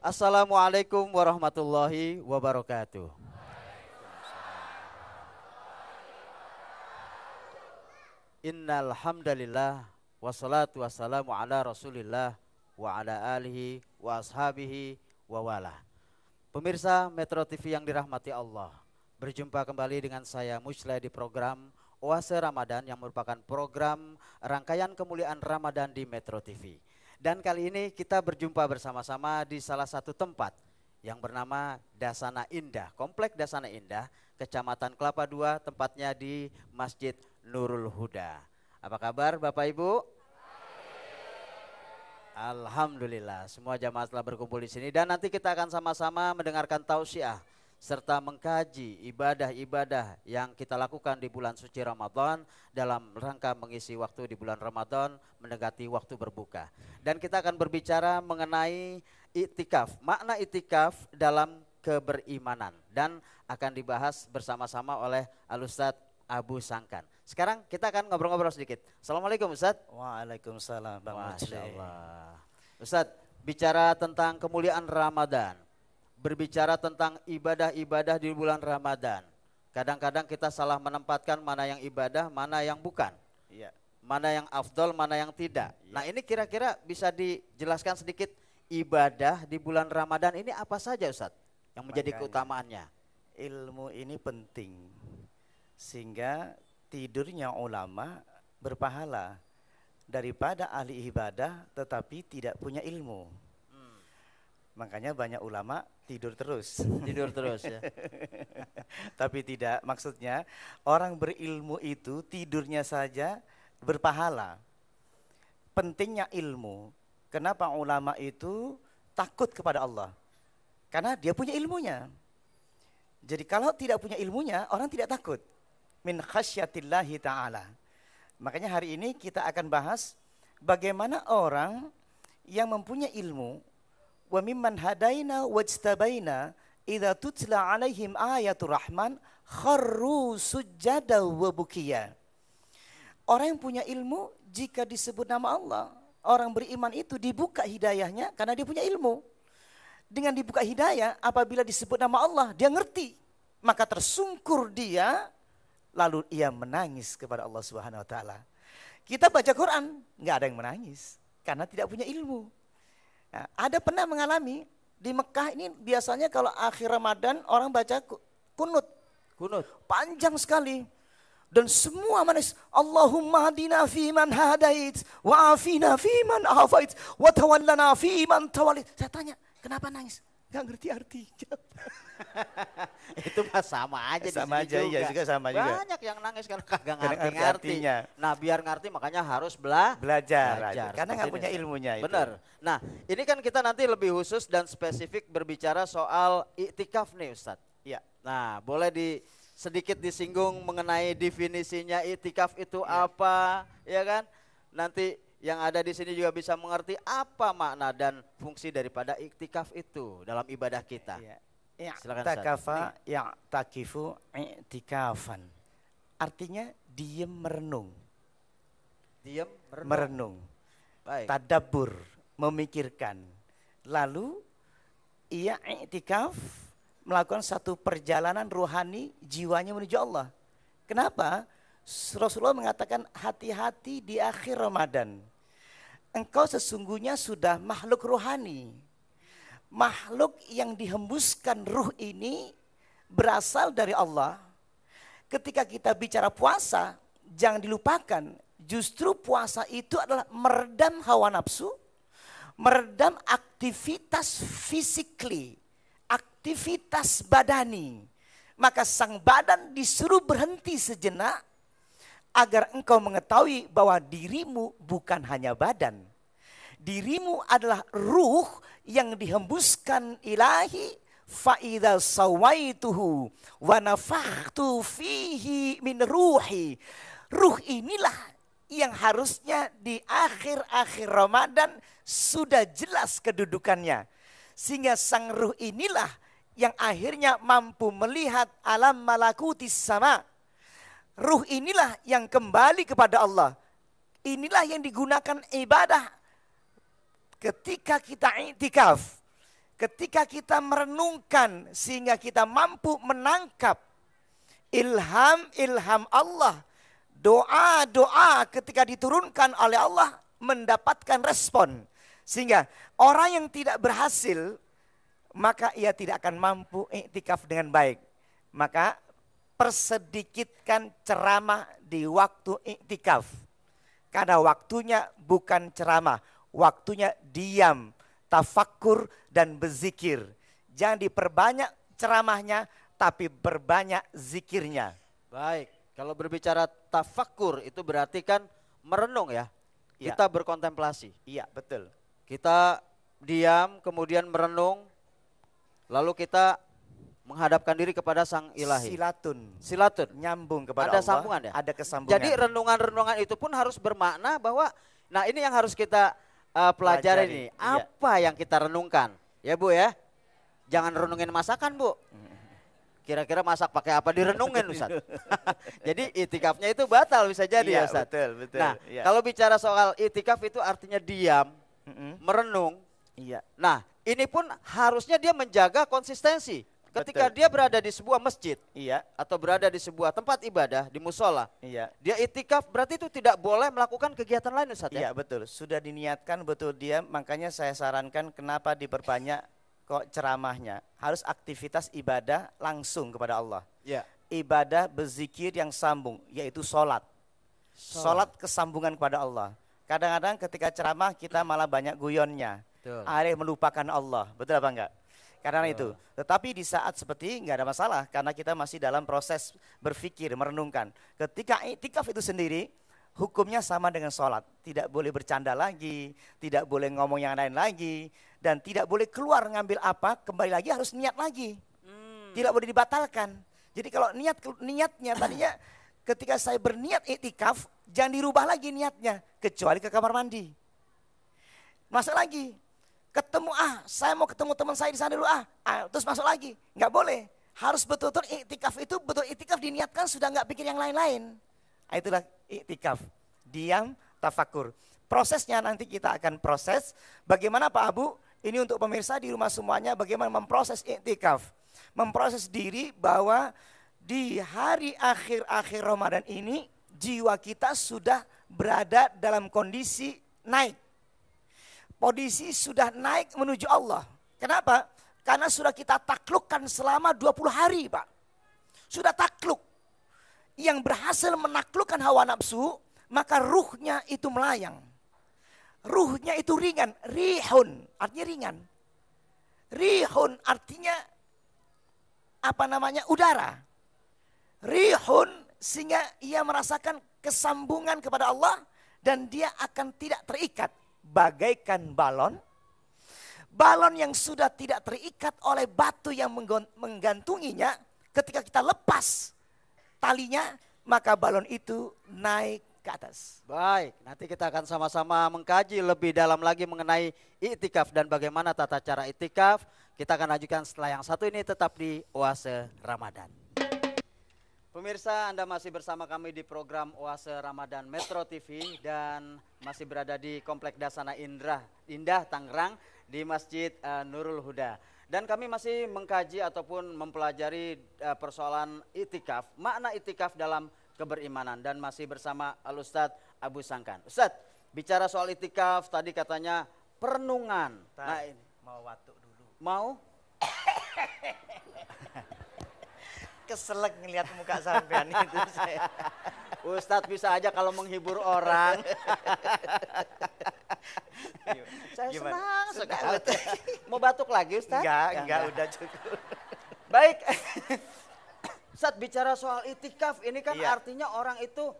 Assalamualaikum warahmatullahi wabarakatuh. Innal hamdalillah wassalatu wassalamu ala Rasulillah wa ala alihi wa ashabihi wa wala. Pemirsa Metro TV yang dirahmati Allah, berjumpa kembali dengan saya Musla di program Oase Ramadan yang merupakan program rangkaian kemuliaan Ramadan di Metro TV. Dan kali ini kita berjumpa bersama-sama di salah satu tempat yang bernama Dasana Indah, Komplek Dasana Indah, Kecamatan Kelapa II, tempatnya di Masjid Nurul Huda. Apa kabar Bapak Ibu? Alhamdulillah, semua jamaah telah berkumpul di sini dan nanti kita akan sama-sama mendengarkan tausiah serta mengkaji ibadah-ibadah yang kita lakukan di bulan suci Ramadan dalam rangka mengisi waktu di bulan Ramadan mendekati waktu berbuka. Dan kita akan berbicara mengenai iktikaf, makna iktikaf dalam keberimanan dan akan dibahas bersama-sama oleh Al-Ustadz Abu Sangkan. Sekarang kita akan ngobrol-ngobrol sedikit. Assalamualaikum Ustadz. Waalaikumsalam Bang Masya Musli. Allah. Ustadz, bicara tentang kemuliaan Ramadan, berbicara tentang ibadah-ibadah di bulan Ramadan. Kadang-kadang kita salah menempatkan mana yang ibadah, mana yang bukan. Iya. Mana yang afdol, mana yang tidak. Iya. Nah ini kira-kira bisa dijelaskan sedikit ibadah di bulan Ramadan ini apa saja Ustadz yang menjadi Makanya, keutamaannya? ilmu ini penting sehingga tidurnya ulama berpahala daripada ahli ibadah tetapi tidak punya ilmu. Makanya banyak ulama tidur terus. Tidur terus ya. Tapi tidak, maksudnya orang berilmu itu tidurnya saja berpahala. Pentingnya ilmu. Kenapa ulama itu takut kepada Allah? Karena dia punya ilmunya. Jadi kalau tidak punya ilmunya, orang tidak takut. Min khasyatillahi ta'ala. Makanya hari ini kita akan bahas bagaimana orang yang mempunyai ilmu. Wa mimman hadaina wajtabaina idza tutla alaihim ayatul rahman kharru sujada wa bukiya. Orang yang punya ilmu jika disebut nama Allah, orang beriman itu dibuka hidayahnya karena dia punya ilmu. Dengan dibuka hidayah, apabila disebut nama Allah, dia ngerti. Maka tersungkur dia, lalu ia menangis kepada Allah Subhanahu wa taala. Kita baca Quran, nggak ada yang menangis karena tidak punya ilmu. Nah, ada pernah mengalami di Mekah ini biasanya kalau akhir Ramadan orang baca kunut. Kunut. Panjang sekali. Dan semua manis. Allahumma hadina fiman hadait, wa afina fiman afait, wa tawallana fiman tawallit. Saya tanya, kenapa nangis? Gak ngerti artinya. Itu mah sama aja Sama di aja, sini iya juga sama juga. Banyak yang nangis karena kagak Karena ngerti artinya. Nah biar ngerti makanya harus Belajar. Karena seperti nggak ini. punya ilmunya itu. Benar. Nah ini kan kita nanti lebih khusus dan spesifik berbicara soal iktikaf nih Ustadz. Iya. Nah boleh sedikit disinggung mengenai definisinya iktikaf itu Iya. apa, ya kan? Nanti yang ada di sini juga bisa mengerti apa makna dan fungsi daripada iktikaf itu dalam ibadah kita. Iya. Silakan, I'takafa ya'takifu i'tikafan. Artinya diem merenung. Diam, Merenung. Baik. Tadabbur, memikirkan. Lalu ia i'tikaf melakukan satu perjalanan rohani jiwanya menuju Allah. Kenapa? Rasulullah mengatakan hati-hati di akhir Ramadan. Engkau sesungguhnya sudah makhluk rohani. Makhluk yang dihembuskan ruh ini berasal dari Allah. Ketika kita bicara puasa, jangan dilupakan. Justru puasa itu adalah meredam hawa nafsu, meredam aktivitas physically, aktivitas badani. Maka sang badan disuruh berhenti sejenak agar engkau mengetahui bahwa dirimu bukan hanya badan. Dirimu adalah ruh yang dihembuskan ilahi fa'idha sawaituhu wa nafakhtu fihi min ruhi. Ruh inilah yang harusnya di akhir-akhir Ramadan sudah jelas kedudukannya. Sehingga sang ruh inilah yang akhirnya mampu melihat alam malakutis sama. Ruh inilah yang kembali kepada Allah. Inilah yang digunakan ibadah ketika kita i'tikaf. Ketika kita merenungkan sehingga kita mampu menangkap ilham Allah, doa-doa ketika diturunkan oleh Allah mendapatkan respon. Sehingga orang yang tidak berhasil, maka ia tidak akan mampu iktikaf dengan baik. Maka persedikitkan ceramah di waktu iktikaf. Karena waktunya bukan ceramah, waktunya diam, tafakkur dan berzikir. Jangan diperbanyak ceramahnya, tapi berbanyak zikirnya. Baik, kalau berbicara tafakkur itu berarti kan merenung ya. Ya. Kita berkontemplasi. Iya, betul. Kita diam, kemudian merenung, lalu kita menghadapkan diri kepada Sang Ilahi. Silatun. Nyambung kepada Ada Allah. sambungan ya? Ada kesambungan. Jadi renungan-renungan itu pun harus bermakna bahwa, nah ini yang harus kita pelajari nih. Iya. Apa yang kita renungkan? Ya Bu ya. Jangan renungin masakan Bu. Kira-kira masak pakai apa direnungin Ustaz. Jadi itikafnya itu batal bisa jadi Iya, ya Ustaz. betul. Nah Iya. kalau bicara soal itikaf itu artinya diam, merenung. Iya. Nah ini pun harusnya dia menjaga konsistensi. Ketika Betul. dia berada di sebuah masjid Iya. atau berada di sebuah tempat ibadah, di musola, Iya. dia itikaf berarti itu tidak boleh melakukan kegiatan lain Ustaz ya? Iya, betul. Sudah diniatkan betul dia, makanya saya sarankan kenapa diperbanyak kok ceramahnya. Harus aktivitas ibadah langsung kepada Allah. Iya. Ibadah berzikir yang sambung, yaitu sholat. Sholat kesambungan kepada Allah. Kadang-kadang ketika ceramah kita malah banyak guyonnya. Betul. Akhirnya melupakan Allah. Betul apa enggak? Karena itu. Tetapi di saat seperti enggak ada masalah. Karena kita masih dalam proses berpikir, merenungkan. Ketika iktikaf itu sendiri, hukumnya sama dengan sholat. Tidak boleh bercanda lagi, tidak boleh ngomong yang lain lagi. Dan tidak boleh keluar ngambil apa, kembali lagi harus niat lagi. Tidak boleh dibatalkan. Jadi kalau niatnya tadinya ketika saya berniat iktikaf, jangan dirubah lagi niatnya. Kecuali ke kamar mandi. Masuk lagi. Ketemu, saya mau ketemu teman saya di sana dulu, terus masuk lagi. Nggak boleh. Harus betul-betul iktikaf itu, betul iktikaf diniatkan sudah nggak pikir yang lain-lain. Itulah iktikaf. Diam, tafakur. Prosesnya nanti kita akan proses. Bagaimana Pak Abu? Ini untuk pemirsa di rumah semuanya, bagaimana memproses iktikaf. Memproses diri bahwa di hari akhir-akhir Ramadan ini, jiwa kita sudah berada dalam kondisi naik. Kondisi sudah naik menuju Allah. Kenapa? Karena sudah kita taklukkan selama 20 hari Pak. Sudah takluk. Yang berhasil menaklukkan hawa nafsu, maka ruhnya itu melayang. Ruhnya itu ringan. Rihun artinya ringan. Rihun artinya apa namanya? Udara. Rihun sehingga ia merasakan kesambungan kepada Allah dan dia akan tidak terikat. Bagaikan balon yang sudah tidak terikat oleh batu yang menggantunginya, ketika kita lepas talinya, maka balon itu naik ke atas. Baik, nanti kita akan sama-sama mengkaji lebih dalam lagi mengenai iktikaf dan bagaimana tata cara iktikaf. Kita akan lanjutkan setelah yang satu ini, tetap di Oase Ramadan. Pemirsa, Anda masih bersama kami di program Oase Ramadan Metro TV dan masih berada di Komplek Dasana Indah Tangerang di Masjid Nurul Huda. Dan kami masih mengkaji ataupun mempelajari persoalan iktikaf, makna iktikaf dalam keberimanan dan masih bersama Al-Ustadz Abu Sangkan. Ustadz, bicara soal iktikaf tadi katanya perenungan. Nah, ini mau watuk dulu. mau? Keselak ngelihat muka sampean itu saya. Ustadz bisa aja kalau menghibur orang. Saya senang sekali. Mau batuk lagi Ustadz? Enggak, udah cukup. Baik. Ustadz, bicara soal iktikaf ini kan Iya. artinya orang itu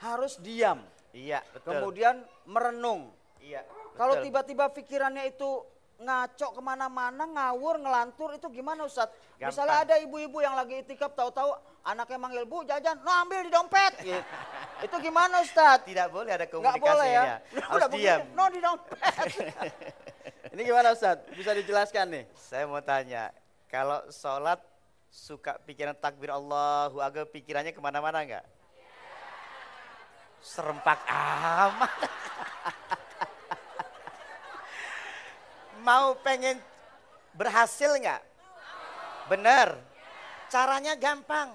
harus diam. Iya, betul. Kemudian merenung. Iya, Kalau betul. tiba-tiba pikirannya itu ngaco kemana-mana, ngawur, ngelantur, itu gimana Ustadz? Gampang. Misalnya ada ibu-ibu yang lagi itikaf, tahu-tahu anaknya manggil, Bu jajan, no ambil di dompet. Gitu. Itu gimana Ustadz? Tidak boleh ada Nggak komunikasinya. boleh ya? Harus Udah diam. begini, no di dompet. Ini gimana Ustadz? Bisa dijelaskan nih? Saya mau tanya, kalau sholat suka pikiran takbir Allahu Akbar, pikirannya kemana-mana enggak? Serempak amat. Berhasil nggak? Benar. Caranya gampang.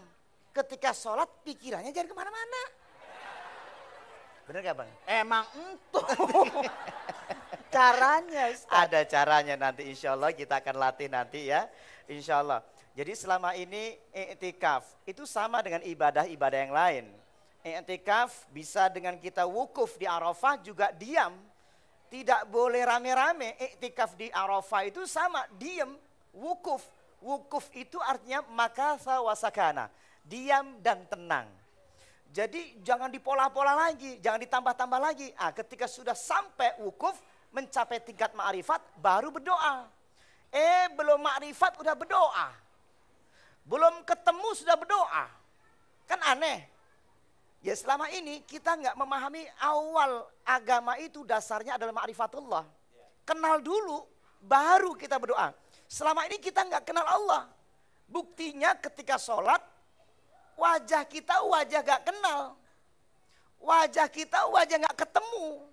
Ketika sholat pikirannya jangan kemana-mana. Benar nggak Bang? Emang entuh. Caranya Ustaz. Ada caranya nanti insya Allah kita akan latih nanti ya. Insya Allah. Jadi selama ini i'tikaf itu sama dengan ibadah-ibadah yang lain. I'tikaf bisa dengan kita wukuf di Arafah juga diam. Tidak boleh rame-rame. I'tikaf di Arafah itu sama, diam, wukuf. Wukuf itu artinya makatha wasakana. Diam dan tenang. Jadi jangan dipola-pola lagi, jangan ditambah-tambah lagi. Ketika sudah sampai wukuf, mencapai tingkat ma'rifat, baru berdoa. Belum ma'rifat udah berdoa. Belum ketemu sudah berdoa. Kan aneh. Ya selama ini kita nggak memahami awal agama itu dasarnya adalah ma'rifatullah. Kenal dulu, baru kita berdoa. Selama ini kita nggak kenal Allah. Buktinya ketika sholat, wajah kita wajah gak kenal. Wajah kita wajah gak ketemu.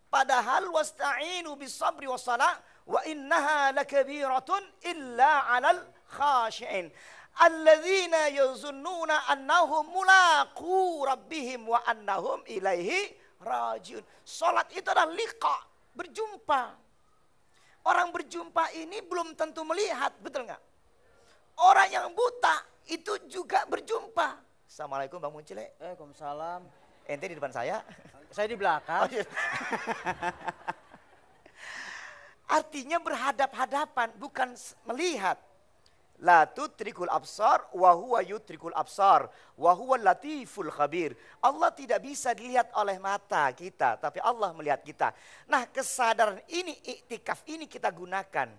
Padahal wasta'inu bisabri wassalah wa innaha lakabiratun illa 'alal khashi'in. Alladzina yazunnuna annahum mulaqu rabbihim wa annahum ilaihi rajiun. Salat itu adalah liqa, berjumpa. Orang berjumpa ini belum tentu melihat, betul enggak? Orang yang buta itu juga berjumpa. Assalamualaikum Bang Muncile. Waalaikumsalam. Ente di depan saya. Saya di belakang. Oh, iya. Artinya berhadap-hadapan, bukan melihat. La tudrikul absar wa huwa yudrikul absar wa huwa latiful khabir. Allah tidak bisa dilihat oleh mata kita, tapi Allah melihat kita. Nah, kesadaran ini, iktikaf ini kita gunakan.